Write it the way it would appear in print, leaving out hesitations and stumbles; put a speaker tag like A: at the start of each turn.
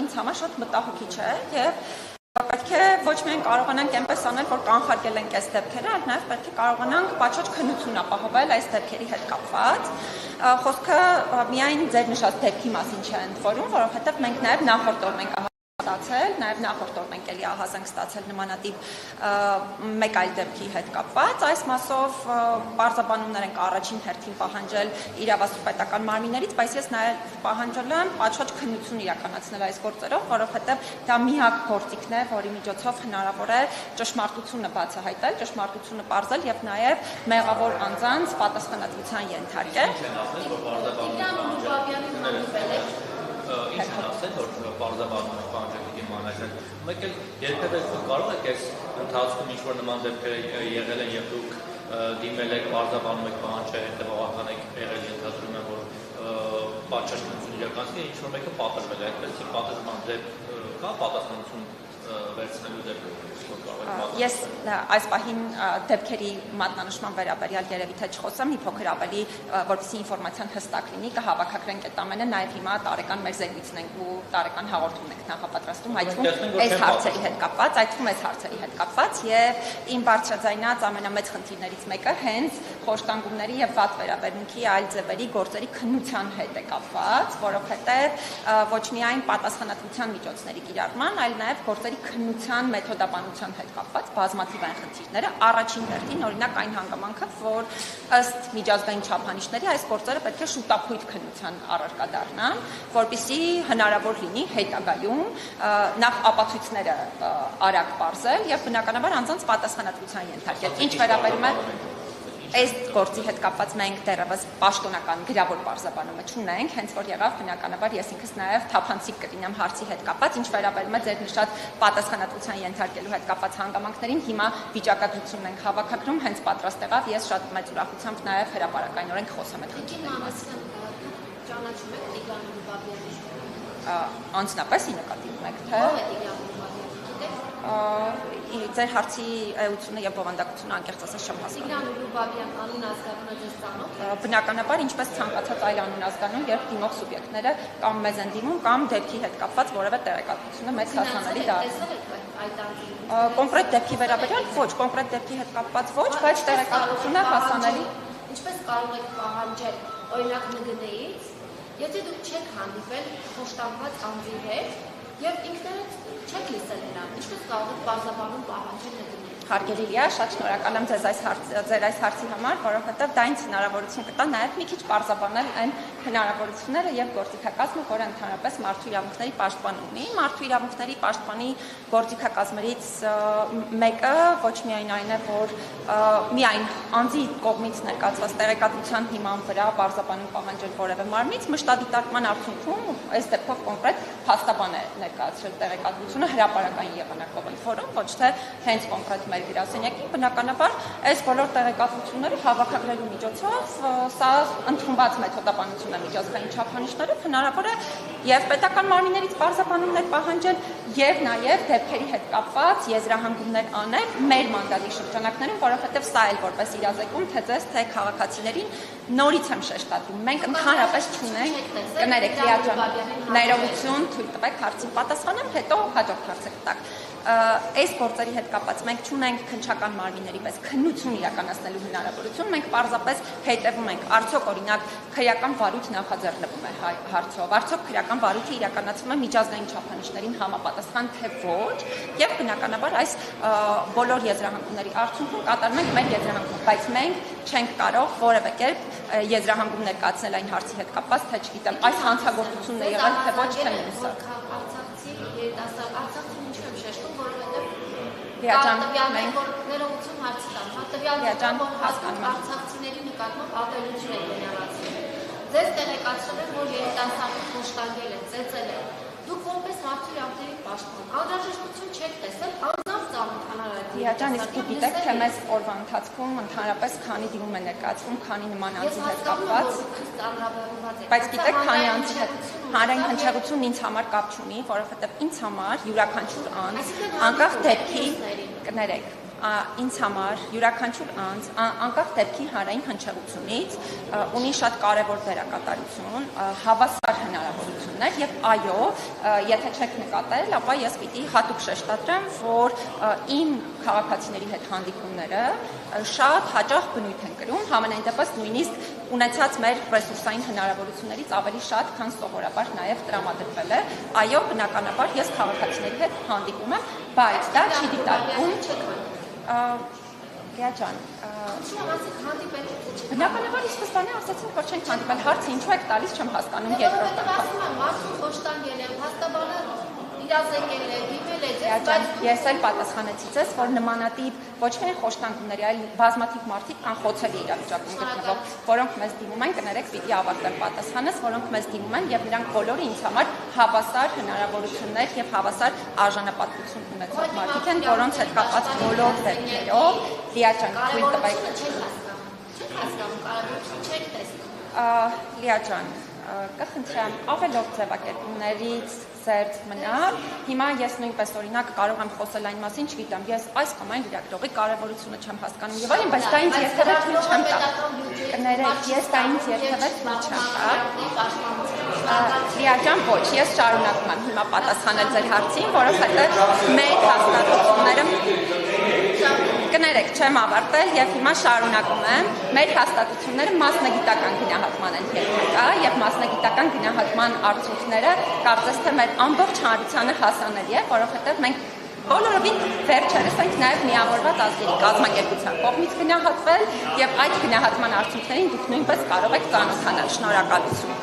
A: ինձ համար շատ մտահոգիչ է եւ պետք է ոչ միայն կարողանանք այնպես անել, որ կանխարգել ենք այս դեպքերը, այլ նաեւ պետք է կարողանանք պատշաճ քննություն ապահովել այս դեպքերի հետ կապված։ Խոսքը միայն ձեր նշած դեպքի մասին չէ ընդորում, որովհետեւ մենք նաեւ նախորդ օրն ենք ստացել, նաև նախորդ օրն ենք էլի ահազանգ ստացել նմանատիպ մեկ այլ դեպքի հետ կապված, այս մասով բարձաբանումներ ենք առաջին հերթին պահանջել իրավասու պետական մարմիններից, բայց ես նաև պահանջել եմ պատշաճ քննություն իրականացնել այս գործերով, որովհետև դա միակ գործիքն է, որի միջոցով հնարավոր է ճշմարտությունը բացահայտել, ճշմարտությունը պարզել եւ նաև մեղավոր անձանց պատասխանատվության ենթարկել։
B: Ինչ ասել, որ պարզաբանումը պահանջարկի մանրակրել, մեկ էլ երբևէ կարող եք այս ընթացքում ինչ-որ նման դեպքեր եղել են եւ դուք դիմել եք, պարզաբանում եք, պահանջել եք, հետևողական եք եղել, ենթադրում եմ, որ պատշաճ քննություն իրականացնի, ինչ-որ մեկը պատժվել է, այդպեսի պատժման դեպք կա, պատասխանատվություն վերցնելու դեպք։
A: Ես այս պահին դեպքերի մատնանշման վերաբերյալ երևի թե չխոսեմ, մի փոքր ավելի, որպեսզի ինֆորմացիան հստակ լինի, կհավաքագրենք այդ ամենը, նաև հիմա տարեկան մեր զեկույցն ենք ու տարեկան հաղորդումն ենք նախապատրաստում, այդ թվում այս հարցերի հետ կապված, եւ իմ բարձրաձայնած ամենամեծ խնդիրներից մեկը հենց խոշտանգումների եւ վատ վերաբերմունքի այլ ձևերի գործերի քննության հետ է կապված, որովհետեւ ոչ միայն պատասխանատվության միջոցների կիրառման, այլ նաև գործերի քննության մեթոդաբանության հետ կապված բազմաթիվ այն խնդիրները, առաջին հերթին օրինակ այն հանգամանքը, որ ըստ միջազգային չափանիշների այս գործերը պետք է շուտափույթ քննության առարկա դառնան, որպեսզի հնարավոր լինի հետագայում նախ ապացույցները արագ պարզել եւ բնականաբար անձանց պատասխանատվության ենթարկել։ Ինչ վերաբերում է այս գործի հետ կապված մենք դեռևս պաշտոնական գրավոր պարզաբանումը չունենք, հենց որ եղավ բնականաբար ես ինքս նաև թափանցիկ կլինեմ հարցի հետ կապված, ինչ վերաբերում է ձեր նշած պատասխանատվության ենթարկելու հետ կապված հանգամանքներին, հիմա վիճակագրությունն ենք հավաքագրում, հենց պատրաստ եղավ, ես շատ մեծ ուրախությամբ նաև հրապարակայնորեն խոսեմ այդ անձնապես ի նկատի ունեք, թե ձեր հարցի էությունը եւ բովանդակությունը անկեղծ ասած չեմ հասկանում։ Բնականաբար ինչպես ցանկացած այլ անուն ազգանուն, երբ դիմող սուբյեկտները կամ մեզ են դիմում, կամ դեպքի հետ կապված որևէ տեղեկատվությունը մեծ հասանելի դառնում։ Կոնկրետ դեպքի վերաբերյալ ոչ, կոնկրետ դեպքի հետ կապված ոչ, բայց տեղեկատվությունը հասանելի։
C: Ինչպես կարող եք պահանջել օրինակ ՆԳՆ-ից, եթե դուք չեք հանդիպել խոշտանգված անձի հետ եւ ինքներդ չեք լսել նրան, ինչպես կարող եք բարձրաբանում պահանջել ՆԳՆ-ից։
A: Հարգելի Լիա, շատ շնորհակալ եմ ձեր այս հարցի համար, որովհետև դա ինձ հնարավորություն կտա նաև մի քիչ պարզաբանել այն հնարավորությունները եւ գործիքակազմը, որը ընդհանրապես մարդու իրավունքների պաշտպան ունի։ Մարդու իրավունքների պաշտպանի գործիքակազմերից մեկը ոչ միայն այն է, որ միայն անձի կողմից ներկայացված տեղեկատվության հիման վրա պարզաբանում պահանջել որևէ մարմնից, մշտադիտարկման արդյունքում այս դեպքով կոնկրետ փաստաբան է ներկայացրել տեղեկատվությունը հրապարակային եղանակով ընթորում, ոչ թե հենց կոնկրետ մեր գրասենյակին, բնականաբար այս բոլոր տեղեկատվությունները հավաքագրելու միջոցով սա ընդունված մեթոդաբանություն է միջազգային չափանիշներով, հնարավոր է եւ պետական մարմիններից պարզաբանումներ պահանջել եւ նաեւ դեպքերի հետ կապված եզրահանգումներ անել մեր մանդատի շրջանակներում, որովհետեւ սա էլ որպես իրազեկում թե ձեզ, թե քաղաքացիներին նորից եմ շեշտադրում, մենք ընդհանրապես չունենք, կներեք Լիա ջան, ներողություն, թույլ տվեք հարցին պատասխանեմ, հետո հաջորդ հարցը կտակ։ Այս գործերի հետ կապված մենք չունենք քննչական մարմինների պես քննություն իրականացնելու հնարավորություն, մենք պարզապես հետևում ենք, արդյոք օրինակ քրեական վարույթ նախաձեռնվում է հարցով, արդյոք քրեական վարույթը իրականացվում է միջազգային չափանիշներին համապատասխան թե ոչ, եւ բնականաբար այս բոլոր եզրահանգումների արդյունքում կատարում ենք մեր եզրահանգումը, բայց մենք չենք կարող որևէ կերպ եզրահանգում ներկայացնել այն հարցի հետ կապված, թե չգիտեմ, այս հանցագործությունն է եղել թե ոչ, թե մյուսը։
C: Տվյալ ներողություն հարցի տամ, տվյալ արցախցիների նկատմամբ ատելություն է ներառացել։ Ձեզ տեղեկացրել եմ, որ երիտասարդը խոշտանգել է, ծեծել է։ Դուք որպես մարդու իրավունքների պաշտպան, անհրաժեշտություն չեք տեսել անձամբ ծանոթանալ այդ։
A: Լիա ջան, իսկ դուք գիտեք, թե մեզ օրվա ընթացքում ընդհանրապես քանի դիմում է ներկայացվում, քանի նման անձի հետ կապված։ Բայց գիտեք, քանի անձի հետ հանրային հնչեղությունն ինձ համար կապ չունի, որովհետև ինձ համար յուրաքանչյուր անձ անկախ դեպքի կներեք ինձ համար յուրաքանչյուր անձ անկախ դեպքի հանրային հնչեղությունից ունի շատ կարևոր դերակատարություն, հավասար հնարավորություններ եւ այո, եթե չեք նկատել, ապա ես պիտի հատուկ շեշտադրեմ, որ իմ քաղաքացիների հետ հանդիպումները շատ հաճախ բնույթ են կրում, համենայն դեպս նույնիսկ ունեցած մեր ռեսուրսային հնարավորություններից ավելի շատ, քան սովորաբար նաև տրամադրվել է։ Այո, բնականաբար ես քաղաքացիների հետ հանդիպում եմ, բայց դա չի դիտարկում Լիա ջան, բնականաբար իսկսպանը ասացին, որ չենք հանդիպել, հարցը ինչու եք տալիս, չեմ հասկանում երկրորդ անգամ։
C: Մարդու խոշտանգել եմ, հաստաբանը իրազեկել է, դիմել է,
A: ես էլ պատասխանեցի ձեզ, որ նմանատիպ ոչ միայն խոշտանգումների, այլ բազմաթիվ մարդիկ կան խոցելի իրավիճակում գտնվող, որոնք մեզ դիմում են, կներեք, պիտի ավարտեմ պատասխանս, որոնք մեզ դիմում են եւ նրանք բոլորը ինձ համար հավասար հնարավորություններ եւ հավասար արժանապատվություն ունեցող մարդիկ են, որոնց հետ կապված բոլոր դեպքերով Լիա ջան, թույլ տվեք։ Լիա ջան, կխնդրեմ ավելորդ ձևակերպումներից զերծ մնալ։ Հիմա ես նույնպես օրինակ կարող եմ խոսել այն մասին, չգիտեմ, ես այս կամ այն լրագրողի կարևորությունը չեմ հասկանում եւ այլն, բայց դա ինձ երբևէ թույլ չեմ տա։ Կներեք, ես դա ինձ երբևէ թույլ չեմ տա։ Լիա ջան, ոչ, ես շարունակում եմ հիմա պատասխանել ձեր հարցին, որովհետեւ մեր հաստատությունները Կներեք, չեմ ավարտել եւ հիմա շարունակում եմ։ Մեր հաստատությունները մասնագիտական գնահատման են ենթակա եւ մասնագիտական գնահատման արդյունքները կարծես թե մեր ամբողջ հանրությանը հասանելի է, որովհետեւ մենք բոլորովին վերջերս ենք նաեւ միավորված ազգերի կազմակերպության կողմից գնահատվել եւ այդ գնահատման արդյունքներին դուք նույնպես կարող եք ծանոթանալ։ Շնորհակալություն։